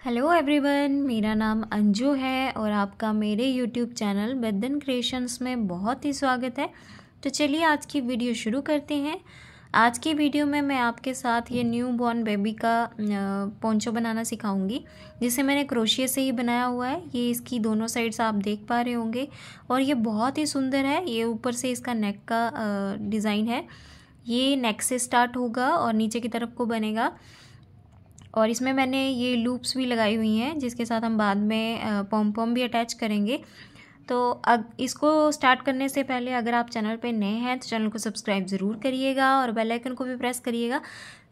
Hello everyone, मेरा नाम अंजू है और आपका मेरे यूट्यूब चैनल बदन क्रिएशंस में बहुत ही स्वागत है। तो चलिए आज की वीडियो शुरू करते हैं। आज की वीडियो में मैं आपके साथ ये न्यू बॉर्न बेबी का पोंचो बनाना सिखाऊंगी, जिसे मैंने क्रोशिया से ही बनाया हुआ है। ये इसकी दोनों साइड्स आप देख पा रहे होंगे और ये बहुत ही सुंदर है। ये ऊपर से इसका नेक का डिज़ाइन है। ये नेक से स्टार्ट होगा और नीचे की तरफ को बनेगा और इसमें मैंने ये लूप्स भी लगाई हुई हैं, जिसके साथ हम बाद में पॉम पॉम भी अटैच करेंगे। तो अब इसको स्टार्ट करने से पहले अगर आप चैनल पे नए हैं तो चैनल को सब्सक्राइब ज़रूर करिएगा और बेल आइकन को भी प्रेस करिएगा,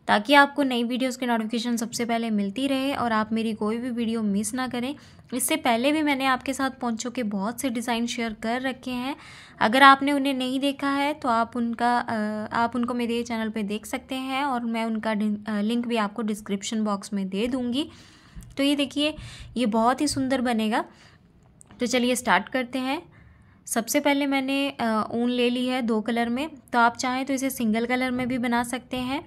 ताकि आपको नई वीडियोस की नोटिफिकेशन सबसे पहले मिलती रहे और आप मेरी कोई भी वीडियो मिस ना करें। इससे पहले भी मैंने आपके साथ पोंचो के बहुत से डिज़ाइन शेयर कर रखे हैं। अगर आपने उन्हें नहीं देखा है तो आप उनको मेरे चैनल पे देख सकते हैं और मैं उनका लिंक भी आपको डिस्क्रिप्शन बॉक्स में दे दूँगी। तो ये देखिए, ये बहुत ही सुंदर बनेगा। तो चलिए स्टार्ट करते हैं। सबसे पहले मैंने ऊन ले ली है 2 कलर में। तो आप चाहें तो इसे सिंगल कलर में भी बना सकते हैं।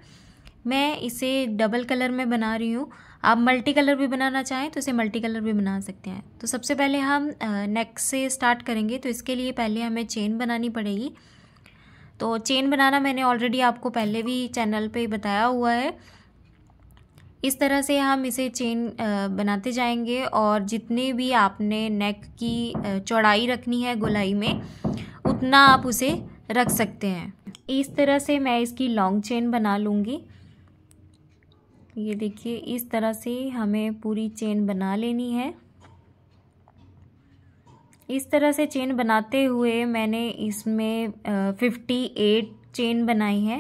मैं इसे डबल कलर में बना रही हूँ। आप मल्टी कलर भी बनाना चाहें तो इसे मल्टी कलर भी बना सकते हैं। तो सबसे पहले हम नेक से स्टार्ट करेंगे। तो इसके लिए पहले हमें चेन बनानी पड़ेगी। तो चेन बनाना मैंने ऑलरेडी आपको पहले भी चैनल पे बताया हुआ है। इस तरह से हम इसे चेन बनाते जाएंगे और जितने भी आपने नेक की चौड़ाई रखनी है गोलाई में, उतना आप उसे रख सकते हैं। इस तरह से मैं इसकी लॉन्ग चेन बना लूँगी। ये देखिए, इस तरह से हमें पूरी चेन बना लेनी है। इस तरह से चेन बनाते हुए मैंने इसमें 58 चेन बनाई है।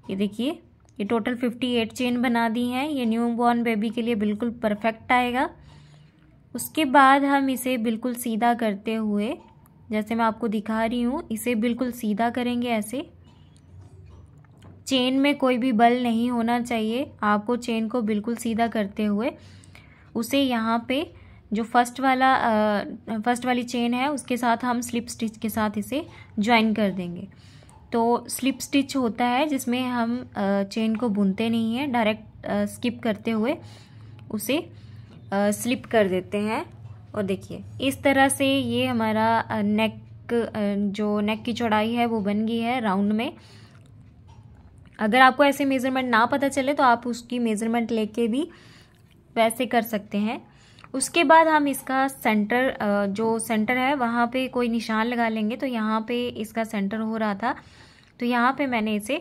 ये देखिए, ये टोटल 58 चेन बना दी हैं। ये न्यू बॉर्न बेबी के लिए बिल्कुल परफेक्ट आएगा। उसके बाद हम इसे बिल्कुल सीधा करते हुए, जैसे मैं आपको दिखा रही हूँ, इसे बिल्कुल सीधा करेंगे। ऐसे चेन में कोई भी बल नहीं होना चाहिए। आपको चेन को बिल्कुल सीधा करते हुए उसे यहाँ पे जो फर्स्ट वाली चेन है उसके साथ हम स्लिप स्टिच के साथ इसे ज्वाइन कर देंगे। तो स्लिप स्टिच होता है जिसमें हम चेन को बुनते नहीं हैं, डायरेक्ट स्किप करते हुए उसे स्लिप कर देते हैं। और देखिए, इस तरह से ये हमारा जो नेक की चौड़ाई है वो बन गई है राउंड में। अगर आपको ऐसे मेज़रमेंट ना पता चले तो आप उसकी मेज़रमेंट लेके भी वैसे कर सकते हैं। उसके बाद हम इसका जो सेंटर है वहाँ पे कोई निशान लगा लेंगे। तो यहाँ पे इसका सेंटर हो रहा था, तो यहाँ पे मैंने इसे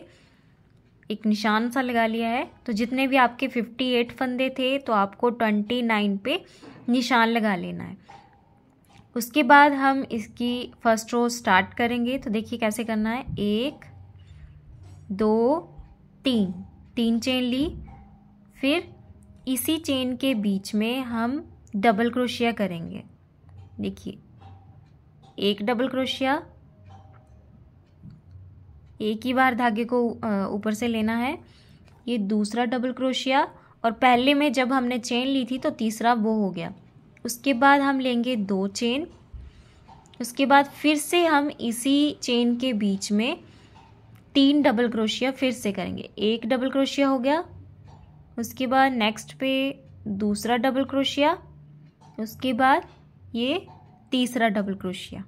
एक निशान सा लगा लिया है। तो जितने भी आपके 58 फंदे थे तो आपको 29 पे निशान लगा लेना है। उसके बाद हम इसकी फर्स्ट रो स्टार्ट करेंगे। तो देखिए कैसे करना है। 1 2 3 चेन ली। फिर इसी चेन के बीच में हम डबल क्रोशिया करेंगे। देखिए, एक डबल क्रोशिया, एक ही बार धागे को ऊपर से लेना है। ये दूसरा डबल क्रोशिया, और पहले में जब हमने चेन ली थी तो तीसरा वो हो गया। उसके बाद हम लेंगे 2 चेन। उसके बाद फिर से हम इसी चेन के बीच में 3 डबल क्रोशिया फिर से करेंगे। एक डबल क्रोशिया हो गया। उसके बाद नेक्स्ट पे दूसरा डबल क्रोशिया। उसके बाद ये तीसरा डबल क्रोशिया।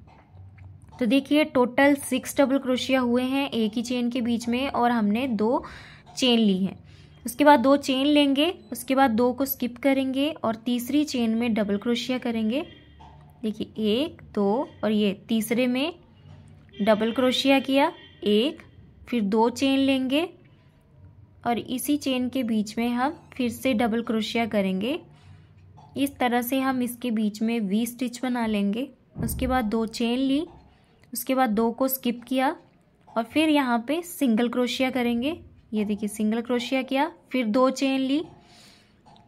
तो देखिए, टोटल 6 डबल क्रोशिया हुए हैं एक ही चेन के बीच में, और हमने 2 चेन ली हैं। उसके बाद 2 चेन लेंगे। उसके बाद 2 को स्किप करेंगे और तीसरी चेन में डबल क्रोशिया करेंगे। देखिए, 1 2 और ये तीसरे में डबल क्रोशिया किया, 1, फिर 2 चेन लेंगे और इसी चेन के बीच में हम फिर से डबल क्रोशिया करेंगे। इस तरह से हम इसके बीच में वी स्टिच बना लेंगे। उसके बाद 2 चेन ली। उसके बाद 2 को स्किप किया और फिर यहाँ पे सिंगल क्रोशिया करेंगे। ये देखिए, सिंगल क्रोशिया किया, फिर 2 चेन ली।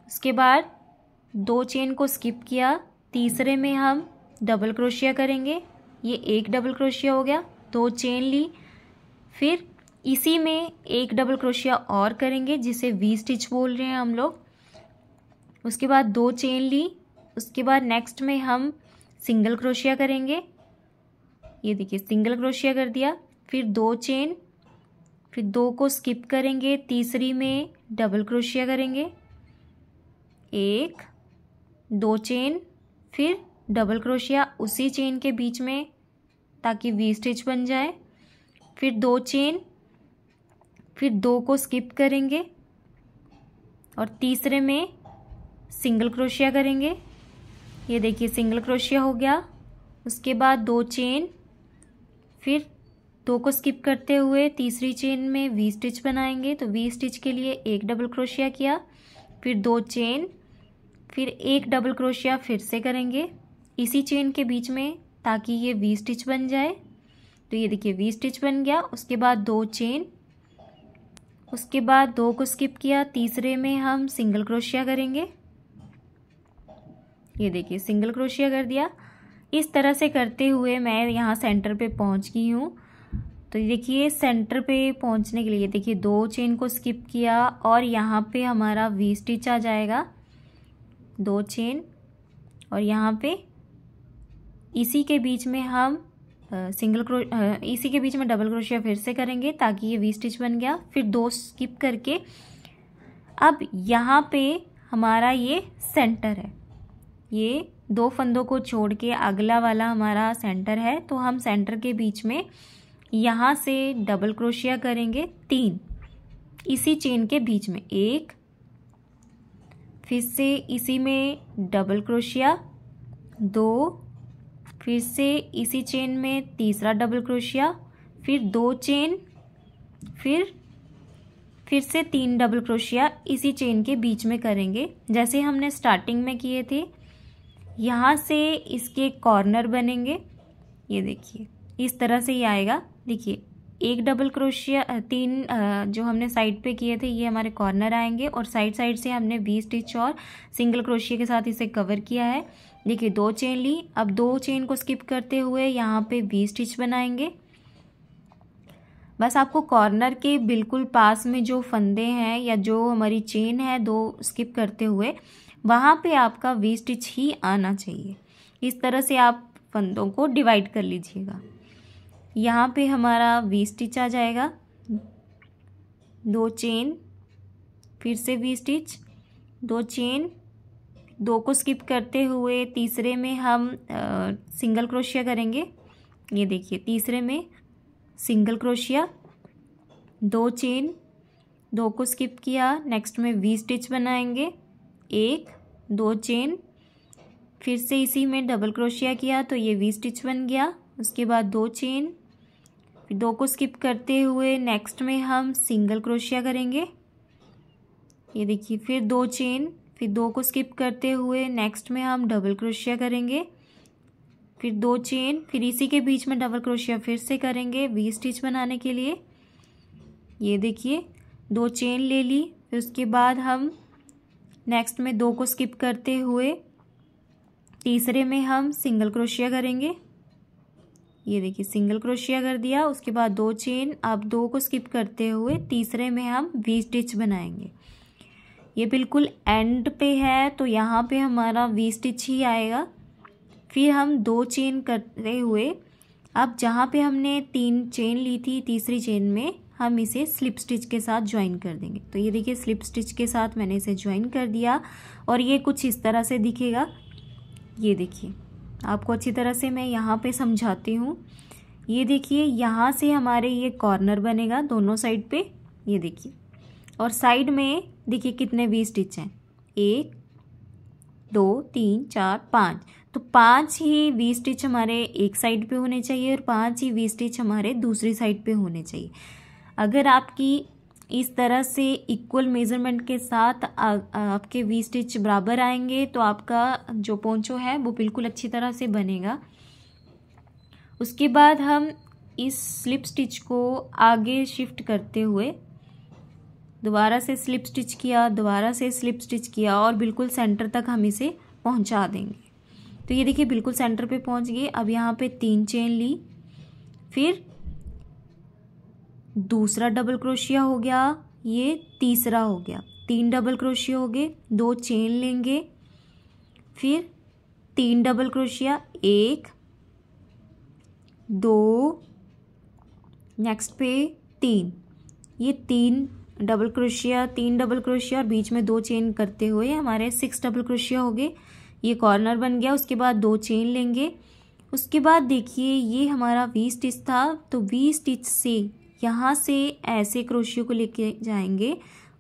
उसके बाद 2 चेन को स्किप किया, तीसरे में हम डबल क्रोशिया करेंगे। ये एक डबल क्रोशिया हो गया। 2 चेन ली, फिर इसी में एक डबल क्रोशिया और करेंगे, जिसे वी स्टिच बोल रहे हैं हम लोग। उसके बाद 2 चेन ली। उसके बाद नेक्स्ट में हम सिंगल क्रोशिया करेंगे। ये देखिए, सिंगल क्रोशिया कर दिया, फिर 2 चेन, फिर 2 को स्किप करेंगे, तीसरी में डबल क्रोशिया करेंगे, 1 2 चेन, फिर डबल क्रोशिया उसी चेन के बीच में ताकि वी स्टिच बन जाए, फिर 2 चेन, फिर 2 को स्किप करेंगे और तीसरे में सिंगल क्रोशिया करेंगे। ये देखिए सिंगल क्रोशिया हो गया। उसके बाद 2 चेन, फिर 2 को स्किप करते हुए तीसरी चेन में वी स्टिच बनाएंगे। तो वी स्टिच के लिए 1 डबल क्रोशिया किया, फिर 2 चेन, फिर 1 डबल क्रोशिया फिर से करेंगे इसी चेन के बीच में ताकि ये वी स्टिच बन जाए। तो ये देखिए वी स्टिच बन गया। उसके बाद 2 चेन, उसके बाद 2 को स्किप किया, तीसरे में हम सिंगल क्रोशिया करेंगे। ये देखिए सिंगल क्रोशिया कर दिया। इस तरह से करते हुए मैं यहाँ सेंटर पे पहुँच गई हूँ। तो देखिए सेंटर पे पहुँचने के लिए देखिए 2 चेन को स्किप किया और यहाँ पे हमारा वी स्टिच आ जाएगा। 2 चेन और यहाँ पे इसी के बीच में हम इसी के बीच में डबल क्रोशिया फिर से करेंगे ताकि ये वी स्टिच बन गया। फिर 2 स्किप करके अब यहाँ पे हमारा ये सेंटर है। ये 2 फंदों को छोड़ के अगला वाला हमारा सेंटर है। तो हम सेंटर के बीच में यहाँ से डबल क्रोशिया करेंगे 3 इसी चेन के बीच में, 1, फिर से इसी में डबल क्रोशिया 2, फिर से इसी चेन में तीसरा डबल क्रोशिया, फिर 2 चेन, फिर से 3 डबल क्रोशिया इसी चेन के बीच में करेंगे जैसे हमने स्टार्टिंग में किए थे। यहाँ से इसके कॉर्नर बनेंगे। ये देखिए इस तरह से ये आएगा। देखिए 1 डबल क्रोशिया 3 जो हमने साइड पे किए थे ये हमारे कॉर्नर आएंगे और साइड से हमने वी स्टिच और सिंगल क्रोशिया के साथ इसे कवर किया है। देखिए 2 चेन ली, अब 2 चेन को स्किप करते हुए यहाँ पे वी स्टिच बनाएंगे। बस आपको कॉर्नर के बिल्कुल पास में जो फंदे हैं या जो हमारी चेन है 2 स्किप करते हुए वहाँ पे आपका वी स्टिच ही आना चाहिए। इस तरह से आप फंदों को डिवाइड कर लीजिएगा। यहाँ पे हमारा वी स्टिच आ जाएगा। 2 चेन, फिर से वी स्टिच, 2 चेन, 2 को स्किप करते हुए तीसरे में हम सिंगल क्रोशिया करेंगे। ये देखिए तीसरे में सिंगल क्रोशिया, 2 चेन, 2 को स्किप किया, नेक्स्ट में वी स्टिच बनाएंगे, 1, 2 चेन, फिर से इसी में डबल क्रोशिया किया तो ये वी स्टिच बन गया। उसके बाद 2 चेन, फिर 2 को स्किप करते हुए नेक्स्ट में हम सिंगल क्रोशिया करेंगे। ये देखिए फिर 2 चेन, फिर 2 को स्किप करते हुए नेक्स्ट में हम डबल क्रोशिया करेंगे, फिर 2 चेन, फिर इसी के बीच में डबल क्रोशिया फिर से करेंगे वी स्टिच बनाने के लिए। ये देखिए 2 चेन ले ली, फिर उसके बाद हम नेक्स्ट में 2 को स्किप करते हुए तीसरे में हम सिंगल क्रोशिया करेंगे। ये देखिए सिंगल क्रोशिया कर दिया। उसके बाद 2 चेन, अब 2 को स्किप करते हुए तीसरे में हम वी स्टिच बनाएंगे। ये बिल्कुल एंड पे है तो यहाँ पे हमारा वी स्टिच ही आएगा। फिर हम 2 चेन करते हुए अब जहाँ पे हमने 3 चेन ली थी तीसरी चेन में हम इसे स्लिप स्टिच के साथ ज्वाइन कर देंगे। तो ये देखिए स्लिप स्टिच के साथ मैंने इसे ज्वाइन कर दिया और ये कुछ इस तरह से दिखेगा। ये देखिए आपको अच्छी तरह से मैं यहाँ पे समझाती हूँ। ये देखिए यहाँ से हमारे ये कॉर्नर बनेगा दोनों साइड पे। ये देखिए और साइड में देखिए कितने वी स्टिच हैं, 1, 2, 3, 4, 5। तो 5 ही वी स्टिच हमारे एक साइड पे होने चाहिए और 5 ही वी स्टिच हमारे दूसरी साइड पे होने चाहिए। अगर आपकी इस तरह से इक्वल मेजरमेंट के साथ आपके वी स्टिच बराबर आएंगे तो आपका जो पोंचो है वो बिल्कुल अच्छी तरह से बनेगा। उसके बाद हम इस स्लिप स्टिच को आगे शिफ्ट करते हुए दोबारा से स्लिप स्टिच किया, दोबारा से स्लिप स्टिच किया और बिल्कुल सेंटर तक हम इसे पहुंचा देंगे। तो ये देखिए बिल्कुल सेंटर पे पहुंच गए। अब यहाँ पे 3 चेन ली, फिर दूसरा डबल क्रोशिया हो गया, ये तीसरा हो गया, 3 डबल क्रोशिया हो गए, 2 चेन लेंगे, फिर 3 डबल क्रोशिया, 1, 2, नेक्स्ट पे 3, ये 3 डबल क्रोशिया और बीच में 2 चेन करते हुए हमारे 6 डबल क्रोशिया हो गए। ये कॉर्नर बन गया। उसके बाद 2 चेन लेंगे। उसके बाद देखिए ये हमारा वी स्टिच था, तो वी स्टिच से यहाँ से ऐसे क्रोशियो को लेके जाएंगे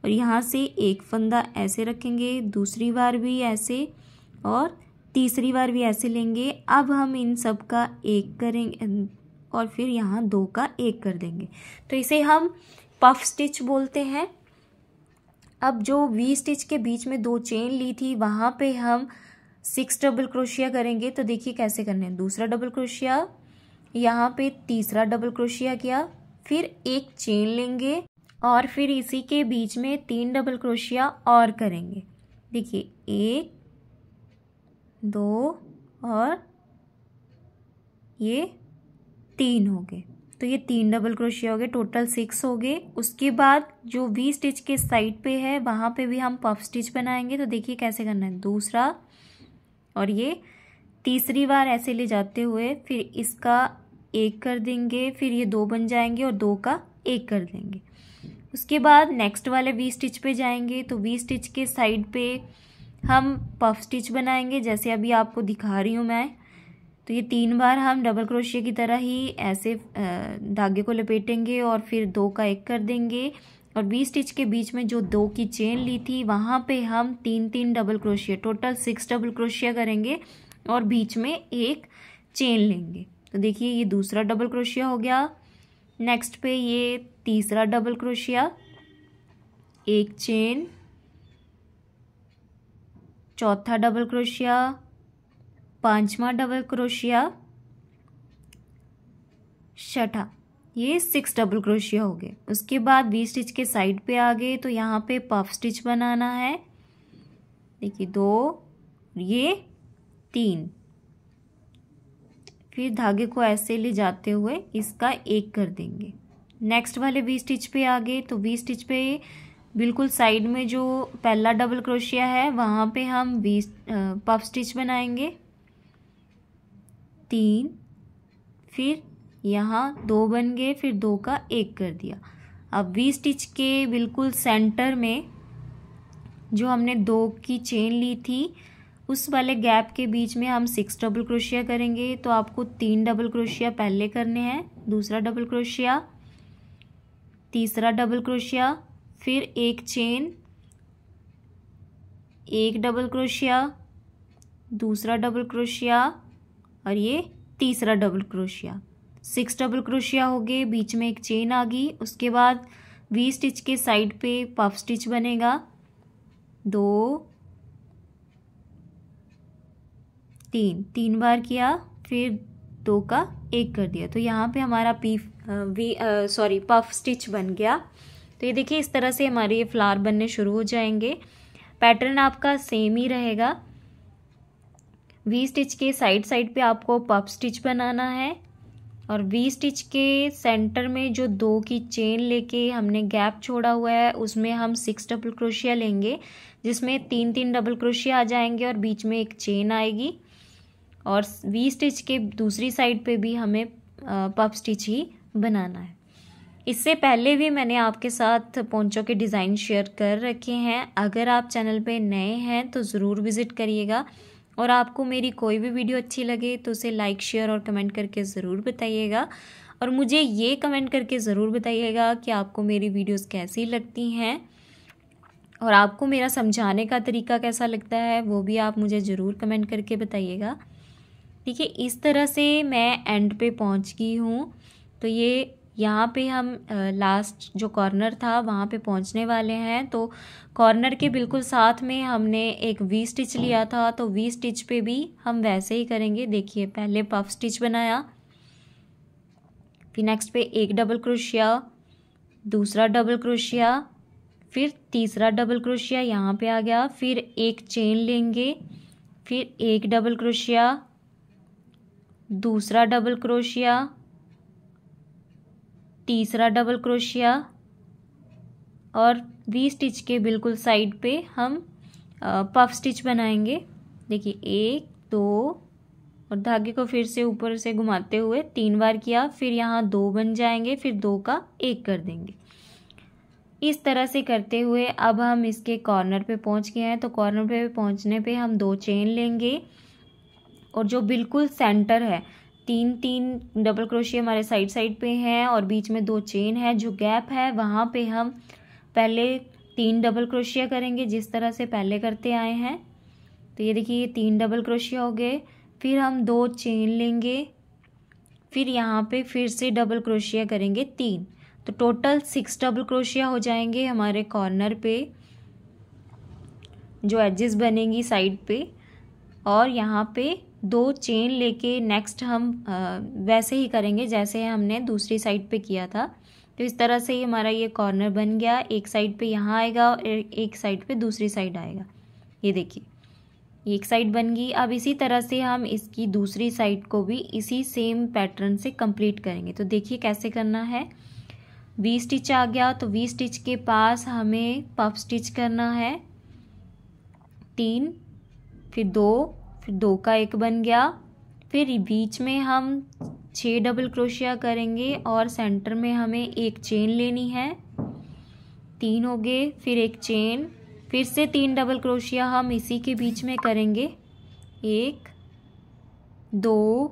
और यहाँ से एक फंदा ऐसे रखेंगे, दूसरी बार भी ऐसे और तीसरी बार भी ऐसे लेंगे। अब हम इन सब का एक करेंगे और फिर यहाँ 2 का एक कर देंगे, तो इसे हम पफ स्टिच बोलते हैं। अब जो वी स्टिच के बीच में 2 चेन ली थी वहाँ पे हम 6 डबल क्रोशिया करेंगे। तो देखिए कैसे करने हैं। दूसरा डबल क्रोशिया, यहाँ पे तीसरा डबल क्रोशिया किया, फिर एक चेन लेंगे और फिर इसी के बीच में 3 डबल क्रोशिया और करेंगे। देखिए 1 2 और ये 3 हो गए, तो ये 3 डबल क्रोशिया हो गए, टोटल 6 हो गए। उसके बाद जो वी स्टिच के साइड पे है वहाँ पे भी हम पफ स्टिच बनाएंगे। तो देखिए कैसे करना है। दूसरा और ये तीसरी बार ऐसे ले जाते हुए फिर इसका एक कर देंगे, फिर ये 2 बन जाएंगे और 2 का एक कर देंगे। उसके बाद नेक्स्ट वाले वी स्टिच पे जाएंगे, तो वी स्टिच के साइड पे हम पफ स्टिच बनाएंगे जैसे अभी आपको दिखा रही हूँ मैं। तो ये 3 बार हम डबल क्रोशिया की तरह ही ऐसे धागे को लपेटेंगे और फिर 2 का एक कर देंगे और वी स्टिच के बीच में जो 2 की चेन ली थी वहाँ पे हम 3 double crochet, total 6 double crochet करेंगे और बीच में एक चेन लेंगे। तो देखिए ये दूसरा डबल क्रोशिया हो गया। नेक्स्ट पे ये तीसरा डबल क्रोशिया, एक चेन, चौथा डबल क्रोशिया, पांचवा डबल क्रोशिया, छठा, ये 6 डबल क्रोशिया हो गए। उसके बाद वी स्टिच के साइड पे आ गए, तो यहाँ पे पफ स्टिच बनाना है। देखिए 2, ये 3, फिर धागे को ऐसे ले जाते हुए इसका एक कर देंगे। नेक्स्ट वाले वी स्टिच पे आ गए, तो वी स्टिच पे बिल्कुल साइड में जो पहला डबल क्रोशिया है वहाँ पे हम पफ स्टिच बनाएंगे 3, फिर यहाँ 2 बन गए, फिर 2 का एक कर दिया। अब वी स्टिच के बिल्कुल सेंटर में जो हमने 2 की चेन ली थी उस वाले गैप के बीच में हम 6 डबल क्रोशिया करेंगे। तो आपको 3 डबल क्रोशिया पहले करने हैं, दूसरा डबल क्रोशिया, तीसरा डबल क्रोशिया, फिर एक चेन, एक डबल क्रोशिया, दूसरा डबल क्रोशिया और ये तीसरा डबल क्रोशिया। 6 डबल क्रोशिया हो गए, बीच में एक चेन आ गई। उसके बाद वी स्टिच के साइड पे पफ स्टिच बनेगा 2 3 बार किया, फिर 2 का एक कर दिया। तो यहाँ पे हमारा पफ स्टिच बन गया। तो ये देखिए इस तरह से हमारे ये फ्लावर बनने शुरू हो जाएंगे। पैटर्न आपका सेम ही रहेगा। वी स्टिच के साइड पे आपको पफ स्टिच बनाना है और वी स्टिच के सेंटर में जो 2 की चेन लेके हमने गैप छोड़ा हुआ है उसमें हम 6 डबल क्रोशिया लेंगे, जिसमें 3 डबल क्रोशिया आ जाएंगे और बीच में एक चेन आएगी। और वी स्टिच के दूसरी साइड पे भी हमें पफ स्टिच ही बनाना है। इससे पहले भी मैंने आपके साथ पोंचो के डिज़ाइन शेयर कर रखे हैं। अगर आप चैनल पे नए हैं तो ज़रूर विज़िट करिएगा और आपको मेरी कोई भी वीडियो अच्छी लगे तो उसे लाइक, शेयर और कमेंट करके ज़रूर बताइएगा। और मुझे ये कमेंट करके ज़रूर बताइएगा कि आपको मेरी वीडियोस कैसी लगती हैं और आपको मेरा समझाने का तरीका कैसा लगता है, वो भी आप मुझे ज़रूर कमेंट करके बताइएगा। देखिए इस तरह से मैं एंड पे पहुंच गई हूँ। तो ये यहाँ पे हम लास्ट जो कॉर्नर था वहाँ पे पहुँचने वाले हैं। तो कॉर्नर के बिल्कुल साथ में हमने एक वी स्टिच लिया था, तो वी स्टिच पे भी हम वैसे ही करेंगे। देखिए पहले पफ स्टिच बनाया, फिर नेक्स्ट पे एक डबल क्रोशिया, दूसरा डबल क्रोशिया, फिर तीसरा डबल क्रोशिया यहाँ पे आ गया, फिर एक चेन लेंगे, फिर एक डबल क्रोशिया, दूसरा डबल क्रोशिया, तीसरा डबल क्रोशिया और वी स्टिच के बिल्कुल साइड पे हम पफ स्टिच बनाएंगे। देखिए 1 2 और धागे को फिर से ऊपर से घुमाते हुए 3 बार किया, फिर यहाँ 2 बन जाएंगे, फिर 2 का एक कर देंगे। इस तरह से करते हुए अब हम इसके कॉर्नर पे पहुंच गए हैं। तो कॉर्नर पे पहुंचने पे हम 2 चेन लेंगे और जो बिल्कुल सेंटर है 3 डबल क्रोशिया हमारे साइड साइड पे हैं और बीच में 2 चेन है, जो गैप है वहाँ पे हम पहले 3 डबल क्रोशिया करेंगे जिस तरह से पहले करते आए हैं। तो ये देखिए 3 डबल क्रोशिया हो गए। फिर हम 2 चेन लेंगे, फिर यहाँ पे फिर से डबल क्रोशिया करेंगे 3। तो टोटल 6 डबल क्रोशिया हो जाएंगे हमारे कॉर्नर पे जो एजेस बनेंगी साइड पे। और यहाँ पे 2 चेन लेके नेक्स्ट हम वैसे ही करेंगे जैसे हमने दूसरी साइड पे किया था। तो इस तरह से ही हमारा ये कॉर्नर बन गया। एक साइड पे यहाँ आएगा और एक साइड पे दूसरी साइड आएगा। ये देखिए एक साइड बन गई। अब इसी तरह से हम इसकी दूसरी साइड को भी इसी सेम पैटर्न से कंप्लीट करेंगे। तो देखिए कैसे करना है। वी स्टिच आ गया तो वी स्टिच के पास हमें पफ स्टिच करना है 3, फिर 2 का एक बन गया। फिर बीच में हम 6 डबल क्रोशिया करेंगे और सेंटर में हमें एक चेन लेनी है। 3 हो गए, फिर एक चेन, फिर से 3 डबल क्रोशिया हम इसी के बीच में करेंगे। 1 2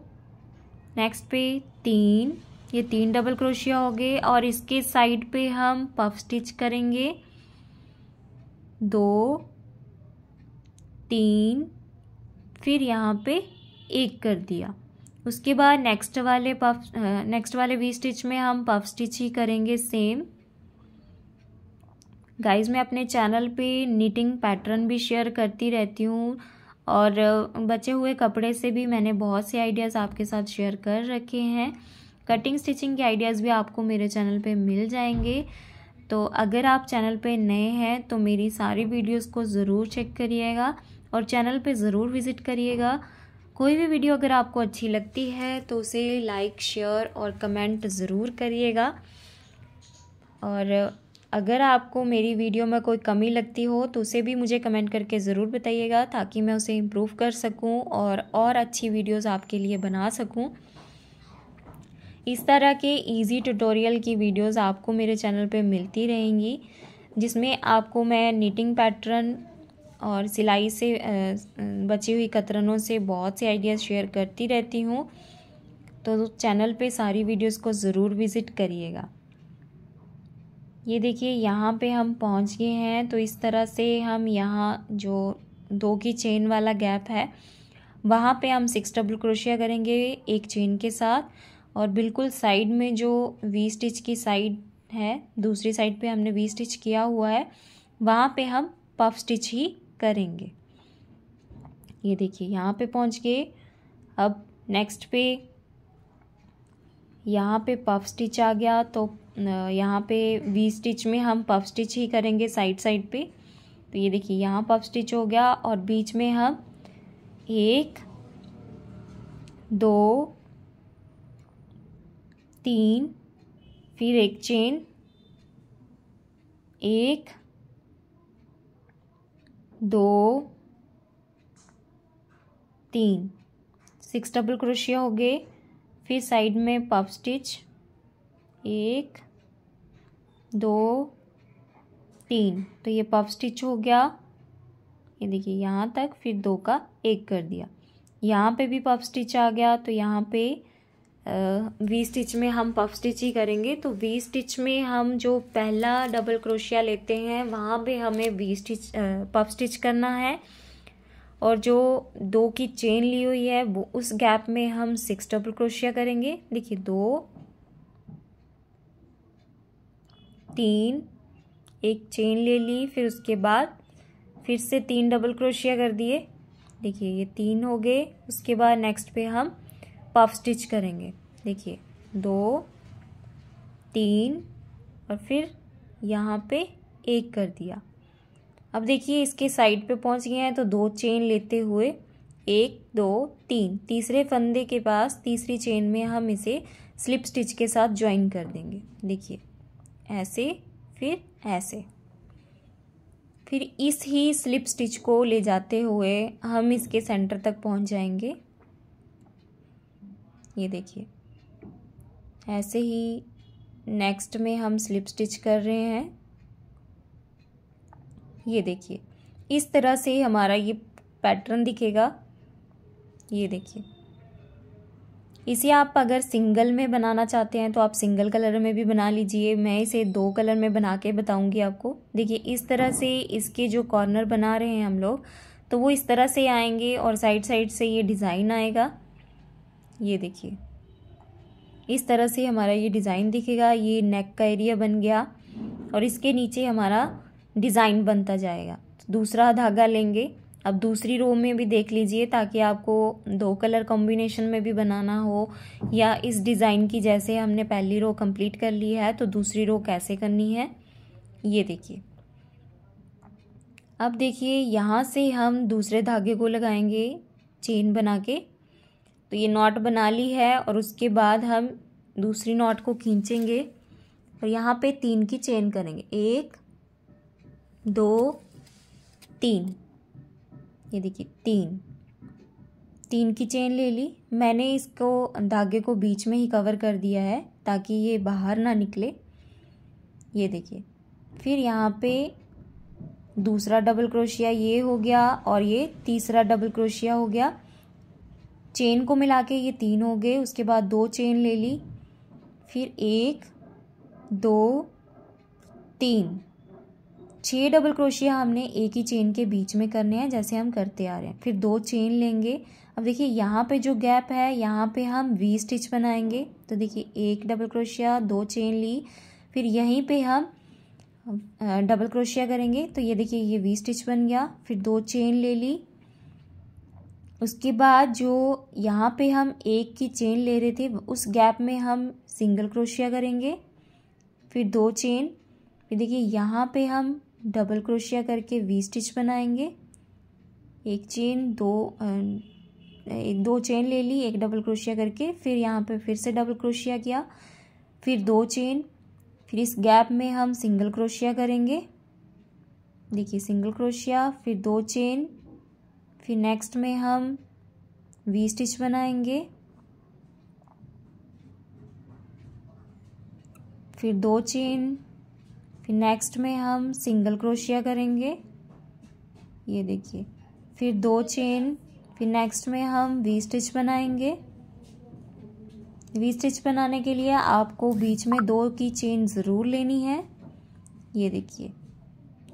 नेक्स्ट पे 3, ये 3 डबल क्रोशिया हो गए और इसके साइड पे हम पफ स्टिच करेंगे 2 3, फिर यहाँ पे 1 कर दिया। उसके बाद नेक्स्ट वाले वी स्टिच में हम पफ स्टिच ही करेंगे सेम। गाइस मैं अपने चैनल पे निटिंग पैटर्न भी शेयर करती रहती हूँ और बचे हुए कपड़े से भी मैंने बहुत से आइडियाज़ आपके साथ शेयर कर रखे हैं। कटिंग स्टिचिंग के आइडियाज़ भी आपको मेरे चैनल पे मिल जाएंगे। तो अगर आप चैनल पे नए हैं तो मेरी सारी वीडियोस को ज़रूर चेक करिएगा और चैनल पे ज़रूर विज़िट करिएगा। कोई भी वीडियो अगर आपको अच्छी लगती है तो उसे लाइक शेयर और कमेंट ज़रूर करिएगा। और अगर आपको मेरी वीडियो में कोई कमी लगती हो तो उसे भी मुझे कमेंट करके ज़रूर बताइएगा ताकि मैं उसे इम्प्रूव कर सकूं और अच्छी वीडियोस आपके लिए बना सकूं। इस तरह के इजी ट्यूटोरियल की वीडियोस आपको मेरे चैनल पे मिलती रहेंगी जिसमें आपको मैं निटिंग पैटर्न और सिलाई से बची हुई कतरनों से बहुत से आइडियाज़ शेयर करती रहती हूँ। तो चैनल पे सारी वीडियोस को ज़रूर विज़िट करिएगा। ये देखिए यहाँ पे हम पहुँच गए हैं। तो इस तरह से हम यहाँ जो 2 की चेन वाला गैप है वहाँ पे हम 6 डबल क्रोशिया करेंगे एक चेन के साथ और बिल्कुल साइड में जो वी स्टिच की साइड है दूसरी साइड पे हमने वी स्टिच किया हुआ है वहाँ पे हम पफ स्टिच ही करेंगे। ये देखिए यहाँ पे पहुँच गए। अब नेक्स्ट पे यहाँ पे पफ स्टिच आ गया तो यहाँ पे वी स्टिच में हम पफ स्टिच ही करेंगे साइड साइड पे। तो ये देखिए यहाँ पफ स्टिच हो गया और बीच में हम 1 2 3 फिर एक चेन 1 2 3 6 डबल क्रोशिया हो गए। फिर साइड में पफ स्टिच 1 2 3। तो ये पफ स्टिच हो गया। ये देखिए यहाँ तक, फिर 2 का 1 कर दिया। यहाँ पे भी पफ स्टिच आ गया तो यहाँ पे वी स्टिच में हम पफ स्टिच ही करेंगे। तो वी स्टिच में हम जो पहला डबल क्रोशिया लेते हैं वहाँ पे हमें वी स्टिच पफ स्टिच करना है और जो 2 की चेन ली हुई है वो उस गैप में हम 6 डबल क्रोशिया करेंगे। देखिए 2 3 एक चेन ले ली, फिर उसके बाद फिर से 3 डबल क्रोशिया कर दिए। देखिए ये 3 हो गए। उसके बाद नेक्स्ट पे हम पफ स्टिच करेंगे। देखिए 2 3 और फिर यहाँ पे 1 कर दिया। अब देखिए इसके साइड पे पहुँच गए हैं तो 2 चेन लेते हुए 1 2 3 तीसरे फंदे के पास तीसरी चेन में हम इसे स्लिप स्टिच के साथ ज्वाइन कर देंगे। देखिए ऐसे, फिर ऐसे, फिर इस ही स्लिप स्टिच को ले जाते हुए हम इसके सेंटर तक पहुंच जाएंगे। ये देखिए ऐसे ही नेक्स्ट में हम स्लिप स्टिच कर रहे हैं। ये देखिए इस तरह से हमारा ये पैटर्न दिखेगा। ये देखिए, इसे आप अगर सिंगल में बनाना चाहते हैं तो आप सिंगल कलर में भी बना लीजिए। मैं इसे 2 कलर में बना के बताऊंगी आपको। देखिए इस तरह से इसके जो कॉर्नर बना रहे हैं हम लोग, तो वो इस तरह से आएंगे और साइड साइड से ये डिज़ाइन आएगा। ये देखिए इस तरह से हमारा ये डिज़ाइन दिखेगा। ये नेक का एरिया बन गया और इसके नीचे हमारा डिज़ाइन बनता जाएगा। दूसरा धागा लेंगे। अब दूसरी रो में भी देख लीजिए, ताकि आपको 2 कलर कॉम्बिनेशन में भी बनाना हो, या इस डिज़ाइन की जैसे हमने पहली रो कंप्लीट कर ली है तो दूसरी रो कैसे करनी है। ये देखिए, अब देखिए यहाँ से हम दूसरे धागे को लगाएंगे चेन बना के। तो ये नॉट बना ली है और उसके बाद हम दूसरी नॉट को खींचेंगे और यहाँ पे 3 की चेन करेंगे। 1 2 3। ये देखिए 3 की चेन ले ली मैंने। इसको धागे को बीच में ही कवर कर दिया है ताकि ये बाहर ना निकले। ये देखिए, फिर यहाँ पे दूसरा डबल क्रोशिया ये हो गया और ये तीसरा डबल क्रोशिया हो गया। चेन को मिला के ये 3 हो गए। उसके बाद 2 चेन ले ली, फिर 1 2 3, 6 डबल क्रोशिया हमने एक ही चेन के बीच में करने हैं जैसे हम करते आ रहे हैं। फिर 2 चेन लेंगे। अब देखिए यहाँ पे जो गैप है यहाँ पे हम वी स्टिच बनाएंगे। तो देखिए 1 डबल क्रोशिया, 2 चेन ली, फिर यहीं पे हम डबल क्रोशिया करेंगे। तो ये देखिए ये वी स्टिच बन गया। फिर 2 चेन ले ली। उसके बाद जो यहाँ पे हम एक की चेन ले रहे थे उस गैप में हम सिंगल क्रोशिया करेंगे। फिर 2 चेन, फिर देखिए यहाँ पे हम डबल क्रोशिया करके वी स्टिच बनाएंगे। 1 चेन 2 चेन ले ली, 1 डबल क्रोशिया करके, फिर यहाँ पे फिर से डबल क्रोशिया किया, फिर 2 चेन, फिर इस गैप में हम सिंगल क्रोशिया करेंगे। देखिए सिंगल क्रोशिया, फिर 2 चेन, फिर नेक्स्ट में हम वी स्टिच बनाएंगे, फिर 2 चेन, फिर नेक्स्ट में हम सिंगल क्रोशिया करेंगे। ये देखिए, फिर 2 चेन, फिर नेक्स्ट में हम वी स्टिच बनाएंगे। वी स्टिच बनाने के लिए आपको बीच में 2 की चेन ज़रूर लेनी है। ये देखिए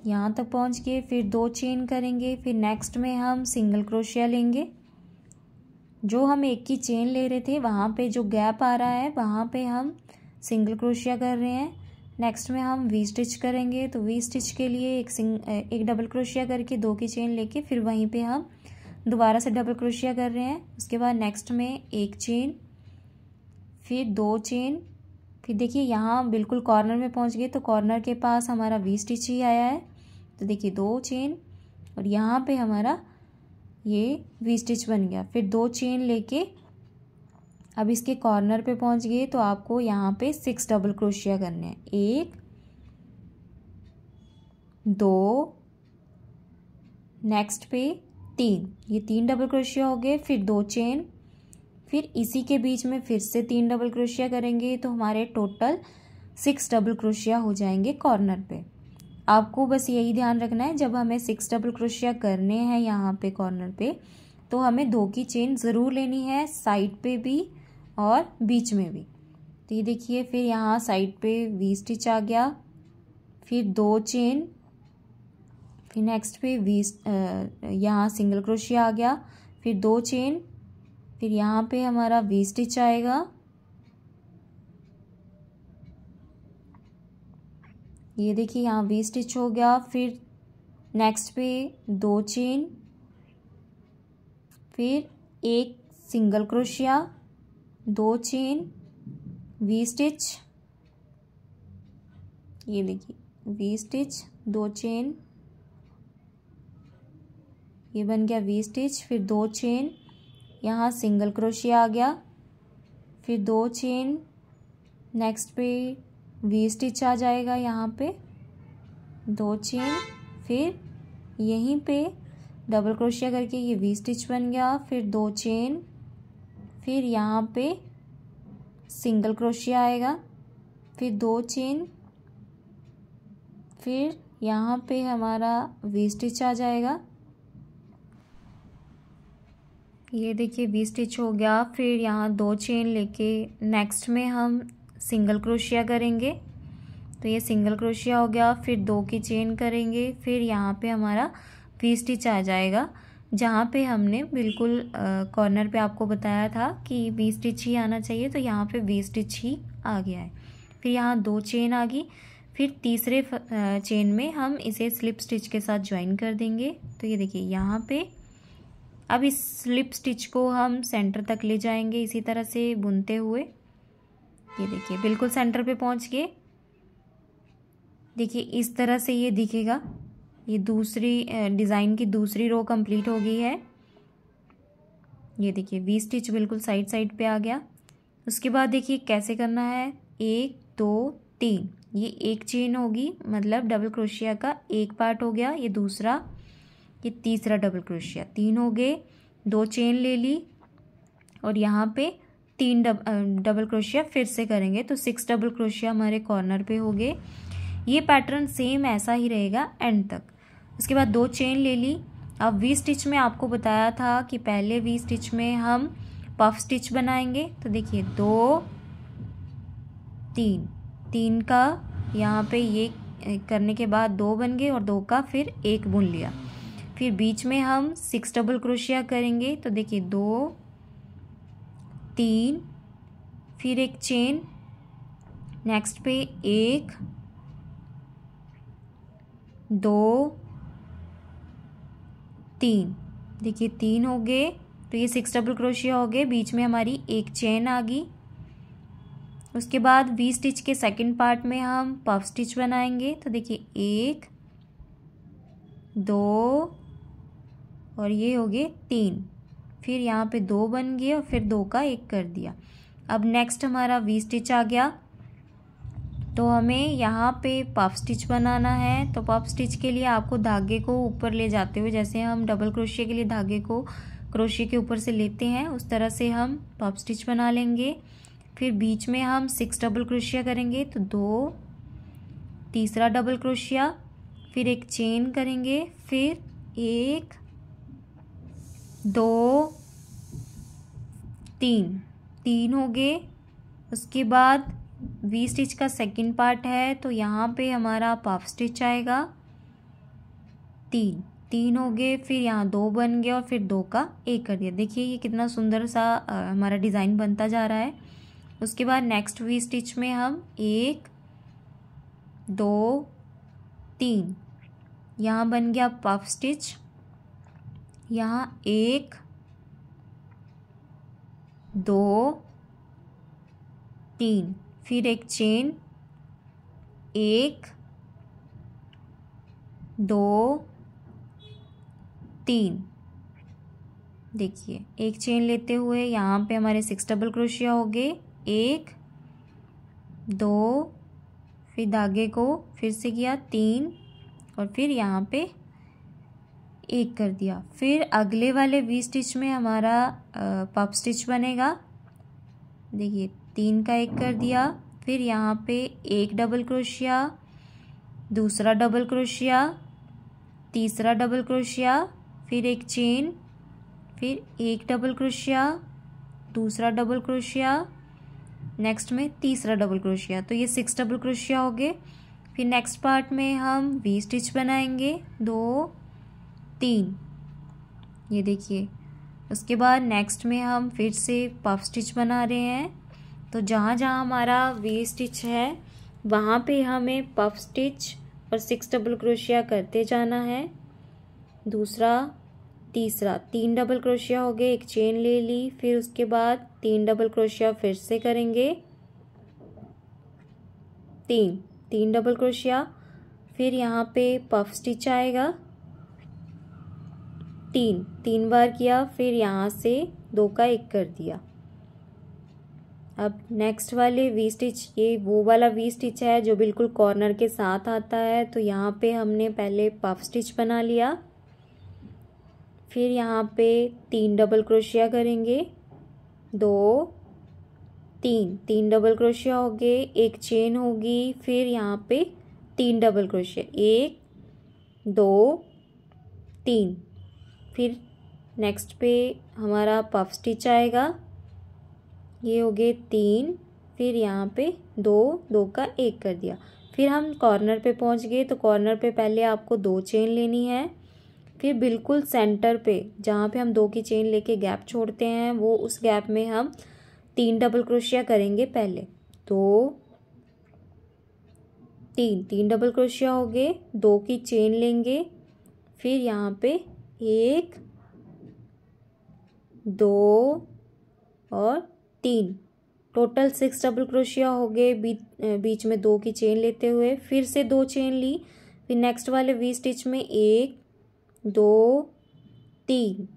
यहाँ तक पहुँच गए। फिर 2 चेन करेंगे, फिर नेक्स्ट में हम सिंगल क्रोशिया लेंगे। जो हम एक की चेन ले रहे थे वहाँ पे जो गैप आ रहा है वहाँ पे हम सिंगल क्रोशिया कर रहे हैं। नेक्स्ट में हम वी स्टिच करेंगे। तो वी स्टिच के लिए एक डबल क्रोशिया करके 2 की चेन लेके फिर वहीं पे हम दोबारा से डबल क्रोशिया कर रहे हैं। उसके बाद नेक्स्ट में 1 चेन, फिर 2 चेन, फिर देखिए यहाँ बिल्कुल कॉर्नर में पहुँच गए तो कॉर्नर के पास हमारा वी स्टिच ही आया है। तो देखिए 2 चेन और यहाँ पे हमारा ये वी स्टिच बन गया। फिर 2 चेन लेके अब इसके कॉर्नर पे पहुंच गए तो आपको यहाँ पे 6 डबल क्रोशिया करने हैं। 1 2, नेक्स्ट पे 3, ये 3 डबल क्रोशिया हो गए। फिर 2 चेन, फिर इसी के बीच में फिर से 3 डबल क्रोशिया करेंगे तो हमारे टोटल 6 डबल क्रोशिया हो जाएंगे कॉर्नर पे। आपको बस यही ध्यान रखना है, जब हमें 6 डबल क्रोशिया करने हैं यहाँ पे कॉर्नर पे तो हमें 2 की चेन ज़रूर लेनी है, साइड पे भी और बीच में भी। तो ये देखिए फिर यहाँ साइड पे वी स्टिच आ गया, फिर 2 चेन, फिर नेक्स्ट पे यहाँ सिंगल क्रोशिया आ गया, फिर 2 चेन, फिर यहाँ पे हमारा वी स्टिच आएगा। ये देखिए यहाँ वी स्टिच हो गया। फिर नेक्स्ट पे 2 चेन, फिर 1 सिंगल क्रोशिया, 2 चेन, वी स्टिच। ये देखिए वी स्टिच, 2 चेन, ये बन गया वी स्टिच। फिर 2 चेन, यहाँ सिंगल क्रोशिया आ गया, फिर 2 चेन, नेक्स्ट पे वी स्टिच आ जाएगा यहाँ पे, 2 चेन, फिर यहीं पे डबल क्रोशिया करके ये वी स्टिच बन गया। फिर 2 चेन, फिर यहाँ पे सिंगल क्रोशिया आएगा, फिर 2 चेन, फिर यहाँ पे हमारा वी स्टिच आ जाएगा। ये देखिए वी स्टिच हो गया। फिर यहाँ 2 चेन लेके नेक्स्ट में हम सिंगल क्रोशिया करेंगे। तो ये सिंगल क्रोशिया हो गया। फिर 2 की चेन करेंगे। फिर यहाँ पे हमारा वी स्टिच आ जाएगा, जहाँ पे हमने बिल्कुल कॉर्नर पे आपको बताया था कि वी स्टिच ही आना चाहिए, तो यहाँ पे वी स्टिच ही आ गया है। फिर यहाँ 2 चेन आ गई। फिर तीसरे चेन में हम इसे स्लिप स्टिच के साथ ज्वाइन कर देंगे। तो ये देखिए यहाँ पे अब इस स्लिप स्टिच को हम सेंटर तक ले जाएंगे, इसी तरह से बुनते हुए। ये देखिए बिल्कुल सेंटर पे पहुँच गए। देखिए इस तरह से ये दिखेगा। ये दूसरी डिज़ाइन की दूसरी रो कंप्लीट हो गई है। ये देखिए वी स्टिच बिल्कुल साइड साइड पे आ गया। उसके बाद देखिए कैसे करना है, 1 2 3, ये एक चेन होगी, मतलब डबल क्रोशिया का एक पार्ट हो गया, ये दूसरा, ये तीसरा डबल क्रोशिया, 3 हो गए। 2 चेन ले ली और यहाँ पे 3 डबल क्रोशिया फिर से करेंगे, तो 6 डबल क्रोशिया हमारे कॉर्नर पे हो गए। ये पैटर्न सेम ऐसा ही रहेगा एंड तक। उसके बाद 2 चेन ले ली। अब वी स्टिच में आपको बताया था कि पहले वी स्टिच में हम पफ स्टिच बनाएंगे। तो देखिए 2 3, 3 का यहाँ पे ये करने के बाद 2 बन गए और 2 का फिर 1 बुन लिया। फिर बीच में हम 6 डबल क्रोशिया करेंगे। तो देखिए 2 3, फिर एक चेन, नेक्स्ट पे 1 2 3, देखिए 3 हो गए। तो ये 6 डबल क्रोशिया हो गए, बीच में हमारी एक चेन आ गई। उसके बाद वी स्टिच के सेकंड पार्ट में हम पफ स्टिच बनाएंगे। तो देखिए 1 2 और ये हो गए 3, फिर यहाँ पे 2 बन गए और फिर 2 का 1 कर दिया। अब नेक्स्ट हमारा वी स्टिच आ गया। तो हमें यहाँ पे पफ स्टिच बनाना है। तो पफ स्टिच के लिए आपको धागे को ऊपर ले जाते हुए, जैसे हम डबल क्रोशिया के लिए धागे को क्रोशिया के ऊपर से लेते हैं, उस तरह से हम पफ स्टिच बना लेंगे। फिर बीच में हम 6 डबल क्रोशिया करेंगे। तो 2, तीसरा डबल क्रोशिया, फिर एक चेन करेंगे, फिर 1 2 3, 3 हो गए। उसके बाद वी स्टिच का सेकंड पार्ट है, तो यहाँ पे हमारा पफ स्टिच आएगा। 3 हो गए, फिर यहाँ 2 बन गए और फिर 2 का 1 कर दिया। देखिए ये कितना सुंदर सा हमारा डिज़ाइन बनता जा रहा है। उसके बाद नेक्स्ट वी स्टिच में हम 1 2 3, यहाँ बन गया पफ स्टिच, यहाँ 1 2 3, फिर एक चेन, 1 2 3, देखिए एक चेन लेते हुए यहाँ पे हमारे 6 डबल क्रोशिया हो गए। 1 2, फिर धागे को फिर से किया 3 और फिर यहाँ पे 1 कर दिया। फिर अगले वाले वी स्टिच में हमारा पफ स्टिच बनेगा। देखिए 3 का 1 कर दिया, फिर यहाँ पे 1 डबल क्रोशिया, दूसरा डबल क्रोशिया, तीसरा डबल क्रोशिया, फिर एक चेन, फिर 1 डबल क्रोशिया, दूसरा डबल क्रोशिया, नेक्स्ट में तीसरा डबल क्रोशिया। तो ये 6 डबल क्रोशिया हो गए। फिर नेक्स्ट पार्ट में हम वी स्टिच बनाएंगे, 2 3, ये देखिए। उसके बाद नेक्स्ट में हम फिर से पफ स्टिच बना रहे हैं। तो जहाँ जहाँ हमारा वी स्टिच है वहाँ पे हमें पफ स्टिच और 6 डबल क्रोशिया करते जाना है। दूसरा, तीसरा, 3 डबल क्रोशिया हो गए, एक चेन ले ली, फिर उसके बाद 3 डबल क्रोशिया फिर से करेंगे, 3 डबल क्रोशिया, फिर यहाँ पे पफ स्टिच आएगा, 3 बार किया, फिर यहाँ से 2 का 1 कर दिया। अब नेक्स्ट वाले वी स्टिच, ये वो वाला वी स्टिच है जो बिल्कुल कॉर्नर के साथ आता है। तो यहाँ पे हमने पहले पफ स्टिच बना लिया, फिर यहाँ पे 3 डबल क्रोशिया करेंगे, 2 3 डबल क्रोशिया हो गए, एक चेन होगी, फिर यहाँ पे 3 डबल क्रोशिया, 1 2 3। फिर नेक्स्ट पे हमारा पफ स्टिच आएगा, ये हो गए 3। फिर यहाँ पे 2 2 का 1 कर दिया। फिर हम कॉर्नर पे पहुँच गए, तो कॉर्नर पे पहले आपको 2 चेन लेनी है। फिर बिल्कुल सेंटर पे जहाँ पे हम 2 की चेन लेके गैप छोड़ते हैं, वो उस गैप में हम 3 डबल क्रोशिया करेंगे। पहले 2 3 डबल क्रोशिया हो गए, 2 की चेन लेंगे। फिर यहाँ पे 1 2 और 3, टोटल 6 डबल क्रोशिया हो गए। बीच में 2 की चेन लेते हुए फिर से 2 चेन ली। फिर नेक्स्ट वाले वी स्टिच में 1 2 3,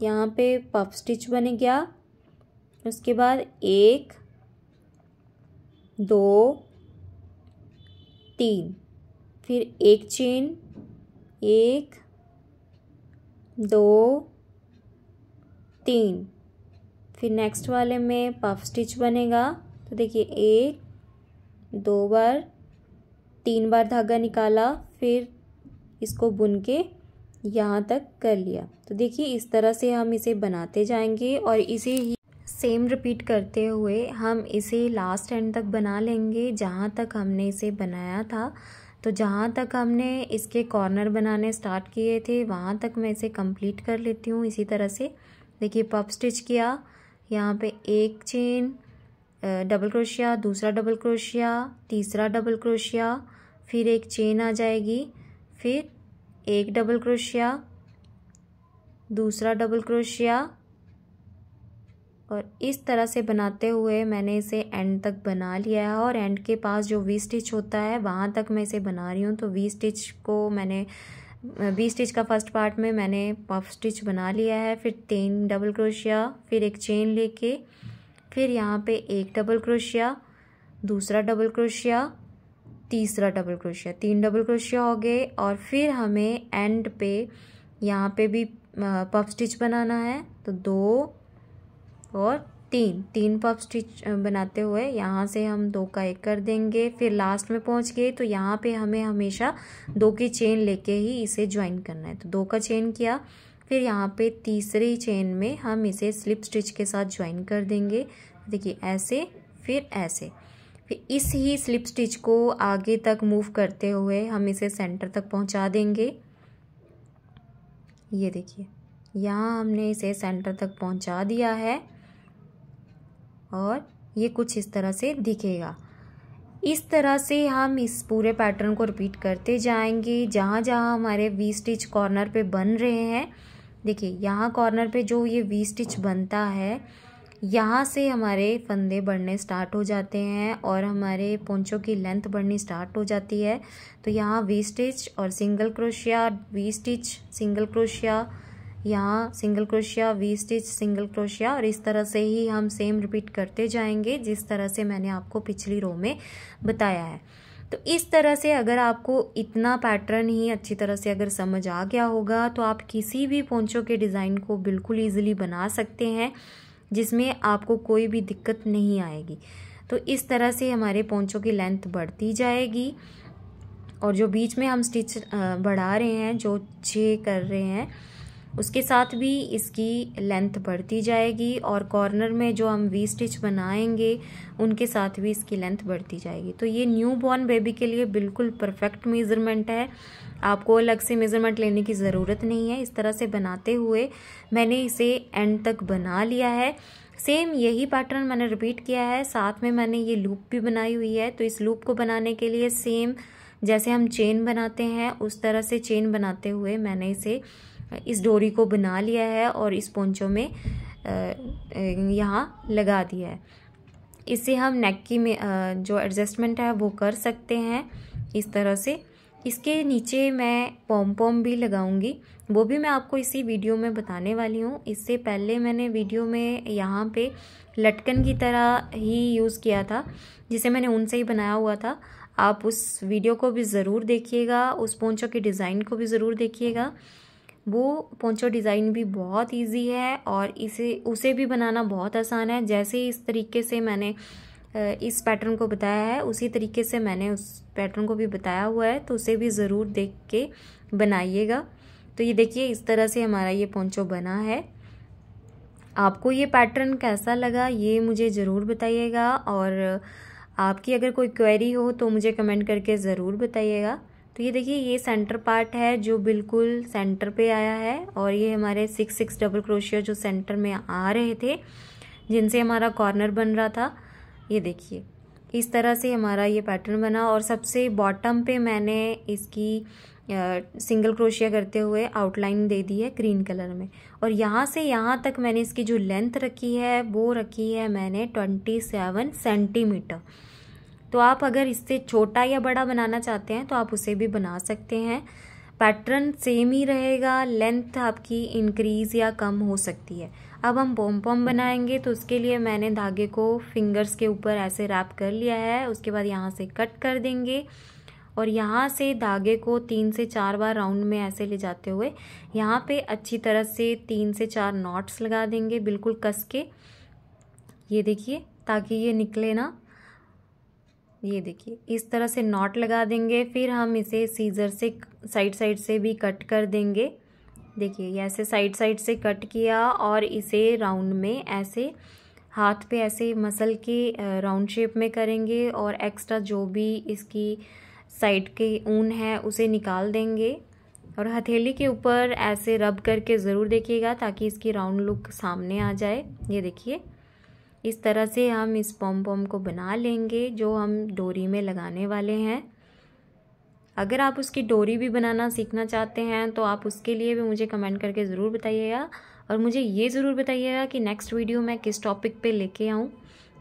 यहाँ पे पफ स्टिच बन गया। उसके बाद 1 2 3, फिर 1 चेन, 1 2 3। फिर नेक्स्ट वाले में पफ स्टिच बनेगा। तो देखिए 1 2 बार 3 बार धागा निकाला, फिर इसको बुन के यहाँ तक कर लिया। तो देखिए इस तरह से हम इसे बनाते जाएंगे और इसे ही सेम रिपीट करते हुए हम इसे लास्ट एंड तक बना लेंगे जहाँ तक हमने इसे बनाया था। तो जहाँ तक हमने इसके कॉर्नर बनाने स्टार्ट किए थे वहाँ तक मैं इसे कंप्लीट कर लेती हूँ। इसी तरह से देखिए पफ स्टिच किया, यहाँ पे 1 चेन, डबल क्रोशिया, दूसरा डबल क्रोशिया, तीसरा डबल क्रोशिया, फिर 1 चेन आ जाएगी, फिर 1 डबल क्रोशिया, दूसरा डबल क्रोशिया, और इस तरह से बनाते हुए मैंने इसे एंड तक बना लिया है। और एंड के पास जो वी स्टिच होता है वहाँ तक मैं इसे बना रही हूँ। तो वी स्टिच का फर्स्ट पार्ट में मैंने पफ स्टिच बना लिया है। फिर 3 डबल क्रोशिया, फिर 1 चेन लेके, फिर यहाँ पे 1 डबल क्रोशिया, दूसरा डबल क्रोशिया, तीसरा डबल क्रोशिया, 3 डबल क्रोशिया हो गए। और फिर हमें एंड पे यहाँ पे भी पफ स्टिच बनाना है। तो 2 और 3 पफ स्टिच बनाते हुए यहाँ से हम 2 का 1 कर देंगे। फिर लास्ट में पहुँच गए तो यहाँ पे हमें हमेशा 2 की चेन लेके ही इसे ज्वाइन करना है। तो 2 का चेन किया, फिर यहाँ पे तीसरी चेन में हम इसे स्लिप स्टिच के साथ ज्वाइन कर देंगे। देखिए ऐसे, फिर ऐसे, फिर इस ही स्लिप स्टिच को आगे तक मूव करते हुए हम इसे सेंटर तक पहुँचा देंगे। ये देखिए यहाँ हमने इसे सेंटर तक पहुँचा दिया है और ये कुछ इस तरह से दिखेगा। इस तरह से हम इस पूरे पैटर्न को रिपीट करते जाएंगे जहाँ जहाँ हमारे वी स्टिच कॉर्नर पे बन रहे हैं। देखिए यहाँ कॉर्नर पे जो ये वी स्टिच बनता है, यहाँ से हमारे फंदे बढ़ने स्टार्ट हो जाते हैं और हमारे पोंचों की लेंथ बढ़नी स्टार्ट हो जाती है। तो यहाँ वी स्टिच और single crochet, V stitch, single crochet, यहाँ single crochet, V stitch, single crochet, और इस तरह से ही हम सेम रिपीट करते जाएंगे जिस तरह से मैंने आपको पिछली रो में बताया है। तो इस तरह से अगर आपको इतना पैटर्न ही अच्छी तरह से अगर समझ आ गया होगा तो आप किसी भी पोंचो के डिज़ाइन को बिल्कुल ईजिली बना सकते हैं जिसमें आपको कोई भी दिक्कत नहीं आएगी। तो इस तरह से हमारे पोंचो की लेंथ बढ़ती जाएगी और जो बीच में हम स्टिच बढ़ा रहे हैं, जो 6 कर रहे हैं, उसके साथ भी इसकी लेंथ बढ़ती जाएगी और कॉर्नर में जो हम वी स्टिच बनाएंगे उनके साथ भी इसकी लेंथ बढ़ती जाएगी। तो ये न्यू बॉर्न बेबी के लिए बिल्कुल परफेक्ट मेज़रमेंट है, आपको अलग से मेज़रमेंट लेने की ज़रूरत नहीं है। इस तरह से बनाते हुए मैंने इसे एंड तक बना लिया है। सेम यही पैटर्न मैंने रिपीट किया है, साथ में मैंने ये लूप भी बनाई हुई है। तो इस लूप को बनाने के लिए सेम जैसे हम चेन बनाते हैं उस तरह से चेन बनाते हुए मैंने इस डोरी को बना लिया है और इस पोंचो में यहाँ लगा दिया है। इससे हम नेक की में जो एडजस्टमेंट है वो कर सकते हैं इस तरह से। इसके नीचे मैं पॉम पॉम भी लगाऊंगी, वो भी मैं आपको इसी वीडियो में बताने वाली हूँ। इससे पहले मैंने वीडियो में यहाँ पे लटकन की तरह ही यूज़ किया था जिसे मैंने ऊन से ही बनाया हुआ था। आप उस वीडियो को भी ज़रूर देखिएगा, उस पोंचो के डिज़ाइन को भी ज़रूर देखिएगा। वो पोंचो डिज़ाइन भी बहुत इजी है और उसे भी बनाना बहुत आसान है। जैसे इस तरीके से मैंने इस पैटर्न को बताया है उसी तरीके से मैंने उस पैटर्न को भी बताया हुआ है, तो उसे भी ज़रूर देख के बनाइएगा। तो ये देखिए इस तरह से हमारा ये पोंचो बना है। आपको ये पैटर्न कैसा लगा ये मुझे ज़रूर बताइएगा, और आपकी अगर कोई क्वेरी हो तो मुझे कमेंट करके ज़रूर बताइएगा। तो ये देखिए ये सेंटर पार्ट है जो बिल्कुल सेंटर पे आया है, और ये हमारे 6 डबल क्रोशिया जो सेंटर में आ रहे थे जिनसे हमारा कॉर्नर बन रहा था। ये देखिए इस तरह से हमारा ये पैटर्न बना, और सबसे बॉटम पे मैंने इसकी सिंगल क्रोशिया करते हुए आउटलाइन दे दी है ग्रीन कलर में, और यहाँ से यहाँ तक मैंने इसकी जो लेंथ रखी है वो रखी है मैंने 27 सेंटीमीटर। तो आप अगर इससे छोटा या बड़ा बनाना चाहते हैं तो आप उसे भी बना सकते हैं। पैटर्न सेम ही रहेगा, लेंथ आपकी इंक्रीज या कम हो सकती है। अब हम पॉम पॉम बनाएंगे, तो उसके लिए मैंने धागे को फिंगर्स के ऊपर ऐसे रैप कर लिया है। उसके बाद यहाँ से कट कर देंगे, और यहाँ से धागे को 3 से 4 बार राउंड में ऐसे ले जाते हुए यहाँ पे अच्छी तरह से 3 से 4 नॉट्स लगा देंगे बिल्कुल कस के। ये देखिए ताकि ये निकले ना, ये देखिए इस तरह से नॉट लगा देंगे। फिर हम इसे सीजर से साइड से भी कट कर देंगे। देखिए ये ऐसे साइड से कट किया, और इसे राउंड में ऐसे हाथ पे ऐसे मसल के राउंड शेप में करेंगे, और एक्स्ट्रा जो भी इसकी साइड के ऊन है उसे निकाल देंगे, और हथेली के ऊपर ऐसे रब करके ज़रूर देखिएगा ताकि इसकी राउंड लुक सामने आ जाए। ये देखिए इस तरह से हम इस पॉम पॉम को बना लेंगे जो हम डोरी में लगाने वाले हैं। अगर आप उसकी डोरी भी बनाना सीखना चाहते हैं तो आप उसके लिए भी मुझे कमेंट करके ज़रूर बताइएगा, और मुझे ये ज़रूर बताइएगा कि नेक्स्ट वीडियो मैं किस टॉपिक पे लेके आऊँ।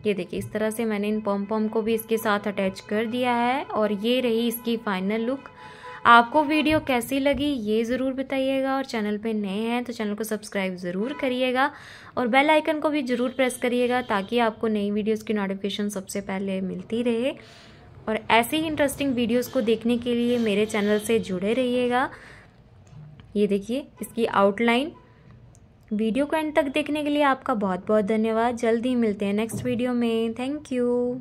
ये देखिए इस तरह से मैंने इन पॉम पॉम को भी इसके साथ अटैच कर दिया है, और ये रही इसकी फाइनल लुक। आपको वीडियो कैसी लगी ये ज़रूर बताइएगा, और चैनल पे नए हैं तो चैनल को सब्सक्राइब ज़रूर करिएगा, और बेल आइकन को भी ज़रूर प्रेस करिएगा ताकि आपको नई वीडियोस की नोटिफिकेशन सबसे पहले मिलती रहे। और ऐसे ही इंटरेस्टिंग वीडियोस को देखने के लिए मेरे चैनल से जुड़े रहिएगा। ये देखिए इसकी आउटलाइन। वीडियो को एंड तक देखने के लिए आपका बहुत बहुत धन्यवाद। जल्दी मिलते हैं नेक्स्ट वीडियो में। Thank you.